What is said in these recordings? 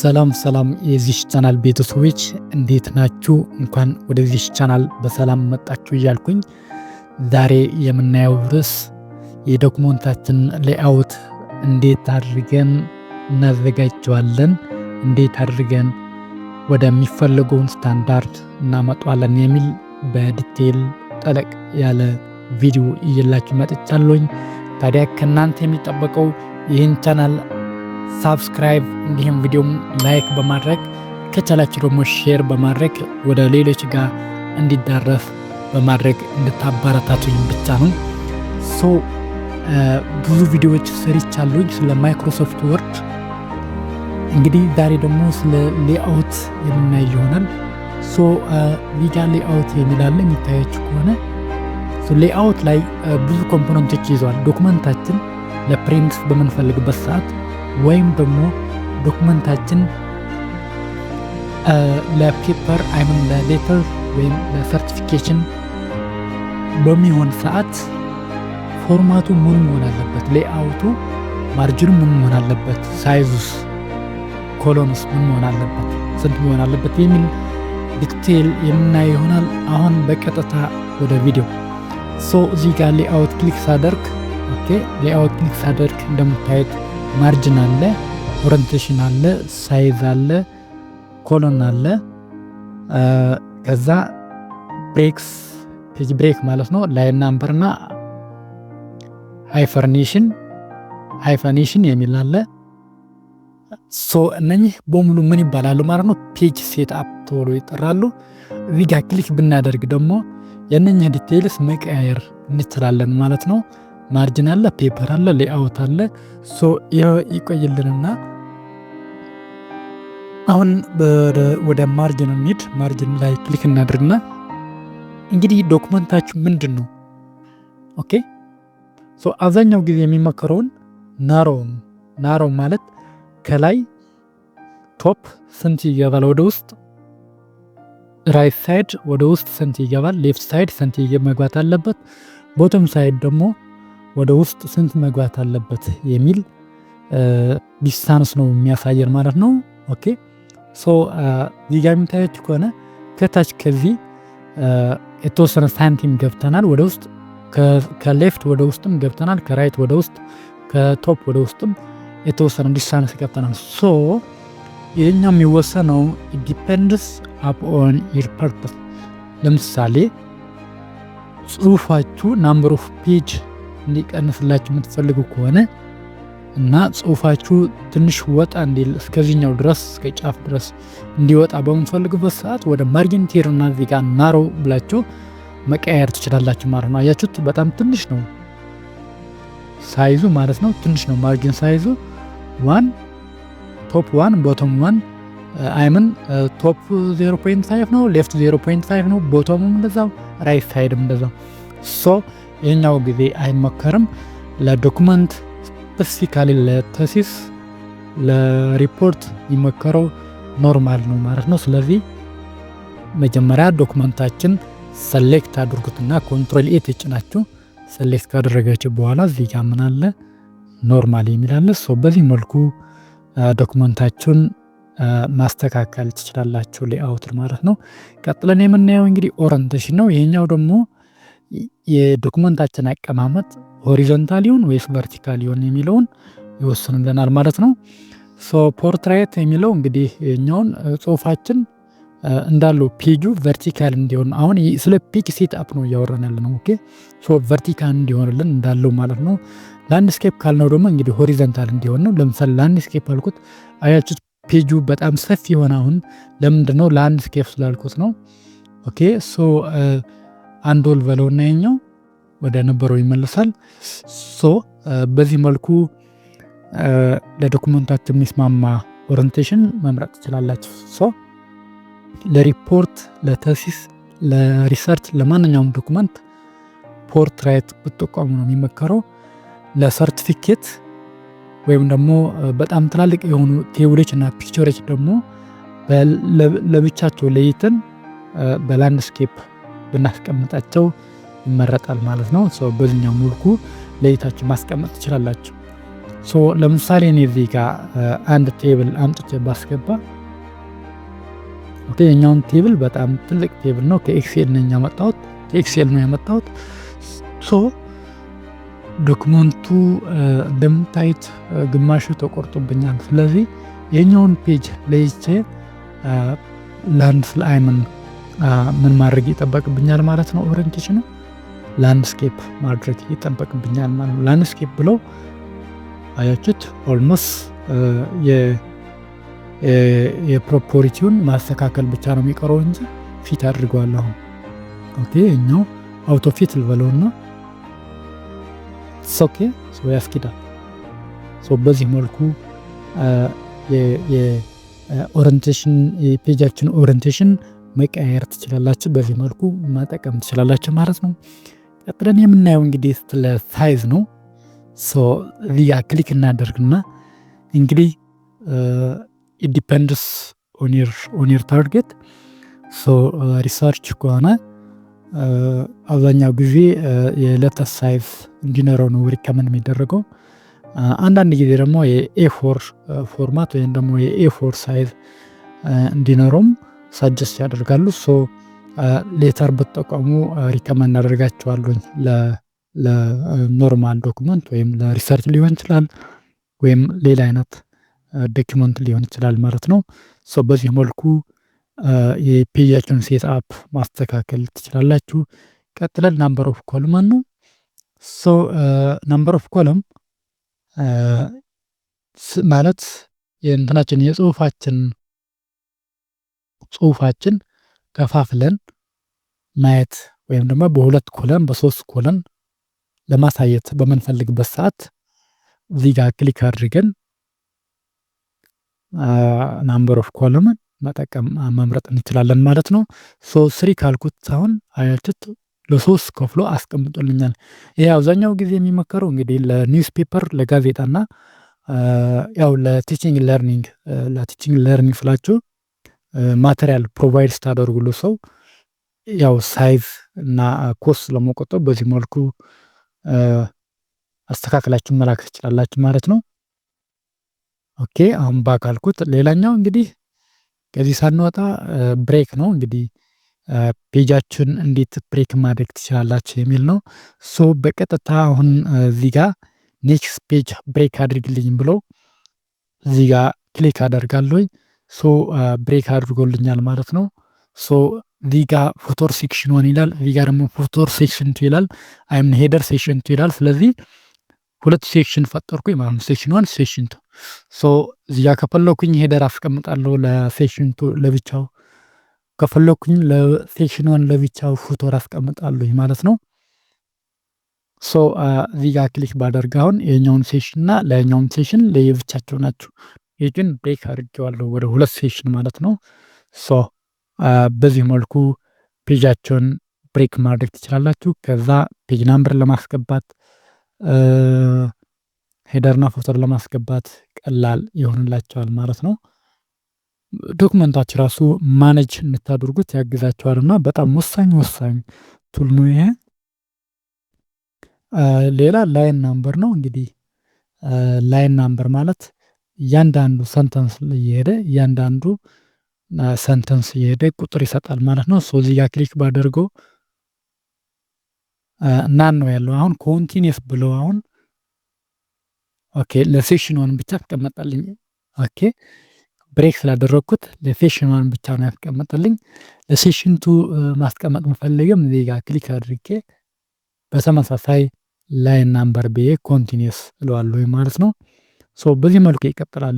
ሰላም የዚህ ቻናል ቤተሰቦች እንዴት ናችሁ? እንኳን ወደዚህ ቻናል በሰላም መጣችሁ እያልኩኝ ዛሬ የምናየው ርዕስ የዶክመንታችን ሌአውት እንዴት አድርገን እናዘጋጀዋለን፣ እንዴት አድርገን ወደሚፈልገውን ስታንዳርድ እናመጣዋለን የሚል በዲቴል ጠለቅ ያለ ቪዲዮ እየላችሁ መጥቻለሁኝ። ታዲያ ከእናንተ የሚጠበቀው ይህን ቻናል ሳብስክራይብ እንዲሁም ቪዲዮም ላይክ በማድረግ ከቻላችሁ ደግሞ ሼር በማድረግ ወደ ሌሎች ጋር እንዲዳረስ በማድረግ እንድታበረታቱኝ ብቻ ነው። ብዙ ቪዲዮዎች ሰርቻለሁኝ ስለ ማይክሮሶፍት ወርድ። እንግዲህ ዛሬ ደግሞ ስለ ሌአውት የምናይ ይሆናል። ቪጋ ሌአውት የሚላለ የሚታያችሁ ከሆነ ሌአውት ላይ ብዙ ኮምፖነንቶች ይዘዋል። ዶክመንታችን ለፕሪንት በምንፈልግበት ሰዓት ወይም ደግሞ ዶክመንታችን ለፔፐር ለሌተር ወይም ለሰርቲፊኬሽን በሚሆን ሰዓት ፎርማቱ ምን መሆን አለበት፣ ሌአውቱ ማርጅኑ ምን መሆን አለበት፣ ሳይዙስ ኮሎንስ ምን መሆን አለበት፣ ስንት መሆን አለበት የሚል ዲቴል የምናየው ይሆናል። አሁን በቀጥታ ወደ ቪዲዮ። እዚህ ጋር ሌአውት ክሊክ ሳደርግ ሌአውት ክሊክ ሳደርግ እንደምታዩት ማርጅን አለ፣ ኦሪንቴሽን አለ፣ ሳይዝ አለ፣ ኮሎን አለ። ከዛ ብሬክስ ፔጅ ብሬክ ማለት ነው፣ ላይን ናምበር እና ሃይፈኔሽን የሚል አለ። እነኚህ በሙሉ ምን ይባላሉ ማለት ነው? ፔጅ ሴት አፕ ተብሎ ይጠራሉ። እዚህ ጋር ክሊክ ብናደርግ ደግሞ የእነኚህ ዲቴይልስ መቀያየር እንችላለን ማለት ነው። ማርጅን አለ፣ ፔፐር አለ፣ ሌአውት አለ። ይቆይልንና አሁን ወደ ማርጅን እንሂድ። ማርጅን ላይ ክሊክ እናድርግና እንግዲህ ዶክመንታችሁ ምንድን ነው? አብዛኛው ጊዜ የሚመከረውን ናሮ ማለት ከላይ ቶፕ ስንት ይገባል ወደ ውስጥ፣ ራይት ሳይድ ወደ ውስጥ ስንት ይገባል፣ ሌፍት ሳይድ ስንት መግባት አለበት፣ ቦተም ሳይድ ደግሞ ወደ ውስጥ ስንት መግባት አለበት የሚል ዲስታንስ ነው የሚያሳየን ማለት ነው። እዚህ ጋር የሚታያችሁ ከሆነ ከታች ከዚህ የተወሰነ ሳንቲም ገብተናል ወደ ውስጥ፣ ከሌፍት ወደ ውስጥም ገብተናል፣ ከራይት ወደ ውስጥ፣ ከቶፕ ወደ ውስጥም የተወሰነ ዲስታንስ ገብተናል። ይህኛው የሚወሰነው ዲፔንድስ አፕኦን ዩር ፐርፐስ። ለምሳሌ ጽሁፋችሁ ናምበር ኦፍ ፔጅ እንዲቀንስላችሁ የምትፈልጉ ከሆነ እና ጽሁፋችሁ ትንሽ ወጣ እንዲል እስከዚህኛው ድረስ እስከ ጫፍ ድረስ እንዲወጣ በምትፈልጉበት ሰዓት ወደ ማርጂን ቴርና እዚህ ጋር ናሮ ብላችሁ መቀያየር ትችላላችሁ ማለት ነው። አያችሁት? በጣም ትንሽ ነው ሳይዙ ማለት ነው። ትንሽ ነው ማርጂን ሳይዙ። ቶፕ 1 ቦቶም 1 ቶፕ 0.5 ነው፣ ሌፍት 0.5 ነው፣ ቦቶምም እንደዛው፣ ራይት ሳይድም እንደዛው። ይህኛው ጊዜ አይመከርም። ለዶክመንት ስፔሲፊካሊ ለተሲስ ለሪፖርት የሚመከረው ኖርማል ነው ማለት ነው። ስለዚህ መጀመሪያ ዶክመንታችን ሰሌክት አድርጉትና ኮንትሮል ኤ ተጭናችሁ ሰሌክት ካደረጋችሁ በኋላ እዚህ ጋር ምን አለ ኖርማል የሚል አለ። በዚህ መልኩ ዶክመንታችሁን ማስተካከል ትችላላችሁ፣ ሌአውት ማለት ነው። ቀጥለን የምናየው እንግዲህ ኦሪንቴሽን ነው። ይሄኛው ደግሞ የዶክመንታችን አቀማመጥ ሆሪዞንታል ይሁን ወይስ ቨርቲካል ይሁን የሚለውን ይወስንልናል ማለት ነው። ፖርትሬት የሚለው እንግዲህ የኛውን ጽሁፋችን እንዳለው ፔጁ ቨርቲካል እንዲሆን፣ አሁን ስለ ፔጅ ሴት አፕ ነው እያወራን ያለ ነው። ቨርቲካል እንዲሆንልን እንዳለው ማለት ነው። ላንድስኬፕ ካልነው ደግሞ እንግዲህ ሆሪዞንታል እንዲሆን ነው። ለምሳሌ ላንድስኬፕ አልኩት፣ አያችሁት? ፔጁ በጣም ሰፊ የሆነ አሁን ለምንድን ነው ላንድስኬፕ ስላልኩት ነው። አንድ ወል በለውና የኛው ወደ ነበረው ይመለሳል። በዚህ መልኩ ለዶክመንታችን የሚስማማ ኦሪንቴሽን መምረጥ ትችላላችሁ። ለሪፖርት፣ ለተሲስ፣ ለሪሰርች፣ ለማንኛውም ዶክመንት ፖርትሬት ብትጠቀሙ ነው የሚመከረው። ለሰርቲፊኬት ወይም ደግሞ በጣም ትላልቅ የሆኑ ቴብሎች እና ፒክቸሮች ደግሞ ለብቻቸው ለይተን በላንድስኬፕ ብናስቀምጣቸው ይመረጣል ማለት ነው። በዚህኛው መልኩ ለይታችሁ ማስቀመጥ ትችላላችሁ። ለምሳሌ እኔ እዚህ ጋር አንድ ቴብል አምጥቼ ባስገባ ኦኬ፣ የኛውን ቴብል በጣም ትልቅ ቴብል ነው። ከኤክሴል ነው ያመጣሁት ከኤክሴል ነው ያመጣሁት። ዶክመንቱ እንደምታዩት ግማሹ ተቆርጦብኛል። ስለዚህ የኛውን ፔጅ ለይቼ ላይመን ምን ማድረግ ይጠበቅብኛል ማለት ነው። ኦሪንቴሽኑ ላንድስኬፕ ማድረግ ይጠበቅብኛል ማለት ነው። ላንድስኬፕ ብለው አያችሁት፣ ኦልሞስት የፕሮፖሪቲውን ማስተካከል ብቻ ነው የሚቀረው እንጂ ፊት አድርገዋለሁ። ኦኬ፣ እኛው አውቶ ፊት ልበለውና ኦኬ ያስኪዳል። በዚህ መልኩ የኦሪንቴሽን የፔጃችን ኦሪንቴሽን መቀየር ትችላላችሁ። በዚህ መልኩ መጠቀም ትችላላችሁ ማለት ነው። ቀጥለን የምናየው እንግዲህ ስለ ሳይዝ ነው። እዚህ ጋ ክሊክ እናደርግና እንግዲህ ኢት ዲፔንድስ ኦን ዮር ታርጌት። ሪሰርች ከሆነ አብዛኛው ጊዜ የሌተር ሳይዝ እንዲኖረው ነው ሪከመንድ የሚደረገው። አንዳንድ ጊዜ ደግሞ የኤ4 ፎርማት ወይም ደግሞ የኤ4 ሳይዝ እንዲኖረውም ሳጀስት ያደርጋሉ። ሌተር ብትጠቀሙ ሪከመንድ አደርጋቸዋለሁ። ለኖርማል ዶክመንት ወይም ለሪሰርች ሊሆን ይችላል ወይም ሌላ አይነት ዶክመንት ሊሆን ይችላል ማለት ነው። በዚህ መልኩ የፔጃችሁን ሴት አፕ ማስተካከል ትችላላችሁ። ቀጥለን ናምበር ኦፍ ኮለመን ነው። ናምበር ኦፍ ኮለም ማለት የእንትናችን ጽሁፋችን ከፋፍለን ማየት ወይም ደግሞ በሁለት ኮለን በሶስት ኮለን ለማሳየት በምንፈልግበት ሰዓት እዚህ ጋር ክሊክ አድርገን ናምበር ኦፍ ኮለምን መጠቀም መምረጥ እንችላለን ማለት ነው። ስሪ ካልኩት አሁን አያችሁት ለሶስት ከፍሎ አስቀምጦልኛል። ይሄ አብዛኛው ጊዜ የሚመከረው እንግዲህ ለኒውስ ፔፐር ለጋዜጣና ያው ለቲቺንግ ለርኒንግ ስላችሁ ማቴሪያል ፕሮቫይድ ስታደርጉ ሰው ያው ሳይዝ እና ኮስት ለመቆጠብ በዚህ መልኩ አስተካክላችሁ መላክ ትችላላችሁ ማለት ነው። ኦኬ፣ አሁን ባክ አልኩት። ሌላኛው እንግዲህ ከዚህ ሳንወጣ ብሬክ ነው። እንግዲህ ፔጃችን እንዴት ብሬክ ማድረግ ትችላላችሁ የሚል ነው። በቀጥታ አሁን እዚህ ጋር ኔክስት ፔጅ ብሬክ አድርግልኝ ብሎ እዚህ ጋር ክሊክ አደርጋለሁ። ብሬክ አድርጎልኛል ማለት ነው። እዚህ ጋር ፉተር ሴክሽን 1 ይላል፣ እዚህ ጋር ደግሞ ፉተር ሴክሽን 2 ይላል፣ አይምን ሄደር ሴክሽን 2 ይላል። ስለዚህ ሁለት ሴክሽን ፈጠርኩኝ ማለት ነው። ሴክሽን 1 ሴክሽን 2። እዚህ ጋር ከፈለኩኝ ሄደር አስቀምጣለሁ ለሴክሽን 2 ለብቻው፣ ከፈለኩኝ ለሴክሽን 1 ለብቻው ፉተር አስቀምጣለሁ ማለት ነው። እዚህ ጋር ክሊክ ባደርግ አሁን የኛውን ሴክሽን እና ለኛውን ሴክሽን ለየብቻቸው ናቸው። ይህን ብሬክ አድርጌዋለሁ ወደ ሁለት ሴክሽን ማለት ነው። በዚህ መልኩ ፔጃቸውን ብሬክ ማድረግ ትችላላችሁ። ከዛ ፔጅ ናምበር ለማስገባት ሄደርና ፎተር ለማስገባት ቀላል ይሆንላቸዋል ማለት ነው። ዶክመንታችሁ ራሱ ማኔጅ እንድታደርጉት ያግዛቸዋል እና በጣም ወሳኝ ቱል ነው ይሄ። ሌላ ላይን ናምበር ነው። እንግዲህ ላይን ናምበር ማለት እያንዳንዱ ሰንተንስ እየሄደ ቁጥር ይሰጣል ማለት ነው። እዚህ ጋር ክሊክ ባደርገው ናን ነው ያለው። አሁን ኮንቲኒየስ ብሎ አሁን ኦኬ ለሴክሽን 1 ብቻ አስቀመጠልኝ። ኦኬ ብሬክ ስላደረኩት ለሴክሽን 1 ብቻ ነው ያስቀመጠልኝ። ለሴክሽን 2 ማስቀመጥ መፈልግም እዚህ ጋር ክሊክ አድርጌ በተመሳሳይ ላይን ናምበር ብዬ ኮንቲኒየስ እለዋለሁ ማለት ነው። በዚህ መልኩ ይቀጥላል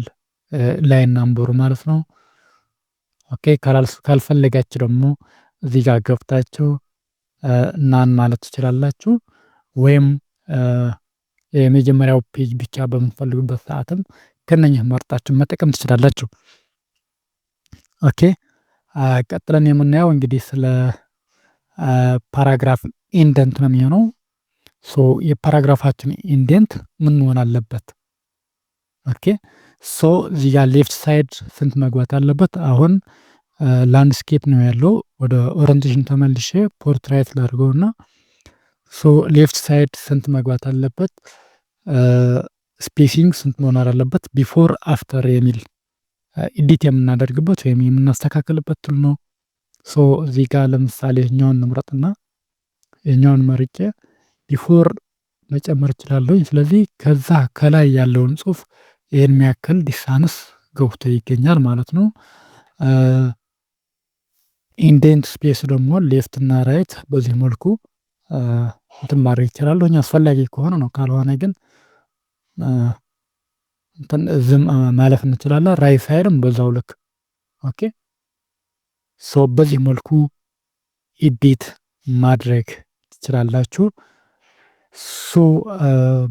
ላይን ናምበሩ ማለት ነው። ኦኬ ካልፈለጋችሁ ደግሞ እዚህ ጋር ገብታችሁ ናን ማለት ትችላላችሁ፣ ወይም የመጀመሪያው ፔጅ ብቻ በምትፈልጉበት ሰዓትም ከነኚህ መርጣችሁ መጠቀም ትችላላችሁ። ኦኬ ቀጥለን የምናየው እንግዲህ ስለ ፓራግራፍ ኢንደንት ነው የሚሆነው። የፓራግራፋችን ኢንደንት ምን መሆን አለበት? ኦኬ እዚህ ጋር ሌፍት ሳይድ ስንት መግባት አለበት? አሁን ላንድስኬፕ ነው ያለው። ወደ ኦሪንቴሽን ተመልሼ ፖርትሬት ላድርገውና ሌፍት ሳይድ ስንት መግባት አለበት? ስፔሲንግ ስንት መሆን አለበት? ቢፎር አፍተር የሚል ኤዲት የምናደርግበት ወይም የምናስተካክልበት ቱል ነው። ሶ እዚህ ጋር ለምሳሌ ይሄኛውን እንምረጥና ይሄኛውን መርጬ ቢፎር መጨመር እችላለሁ። ስለዚህ ከዛ ከላይ ያለውን ጽሁፍ ይሄን የሚያክል ዲስታንስ ገብቶ ይገኛል ማለት ነው። ኢንዴንት ስፔስ ደግሞ ሌፍት እና ራይት በዚህ መልኩ እንትን ማድረግ እችላለሁ አስፈላጊ ከሆነ ነው። ካልሆነ ግን ዝም ማለፍ እንችላለን። ራይት ሳይድም በዛው ልክ ኦኬ። ሶ በዚህ መልኩ ኤዲት ማድረግ ትችላላችሁ። ሶ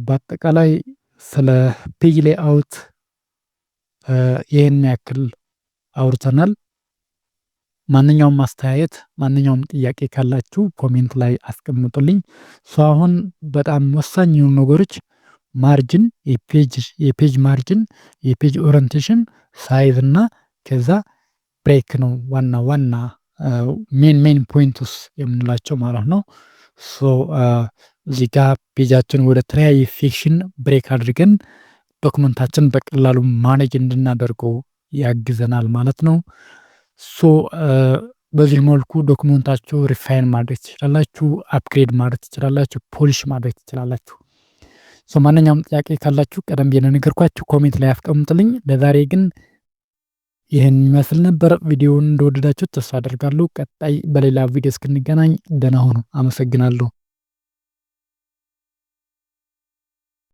በአጠቃላይ ስለ ፔጅ ሌአውት ይህን ያክል አውርተናል። ማንኛውም አስተያየት ማንኛውም ጥያቄ ካላችሁ ኮሜንት ላይ አስቀምጡልኝ። ሶ አሁን በጣም ወሳኝ የሆኑ ነገሮች ማርጅን፣ የፔጅ ማርጅን፣ የፔጅ ኦሪንቴሽን፣ ሳይዝ እና ከዛ ብሬክ ነው ዋና ዋና ሜን ፖይንትስ የምንላቸው ማለት ነው። ሶ እዚህ ጋር ፔጃችን ወደ ተለያየ ሴክሽን ብሬክ አድርገን ዶክመንታችን በቀላሉ ማኔጅ እንድናደርገው ያግዘናል ማለት ነው። ሶ በዚህ መልኩ ዶክመንታችሁ ሪፋይን ማድረግ ትችላላችሁ፣ አፕግሬድ ማድረግ ትችላላችሁ፣ ፖሊሽ ማድረግ ትችላላችሁ። ሶ ማንኛውም ጥያቄ ካላችሁ ቀደም ብዬ እንደነገርኳችሁ ኮሜንት ላይ አስቀምጡልኝ። ለዛሬ ግን ይህን ይመስል ነበር። ቪዲዮውን እንደወደዳችሁ ተስፋ አደርጋለሁ። ቀጣይ በሌላ ቪዲዮ እስክንገናኝ ደህና ሁኑ። አመሰግናለሁ።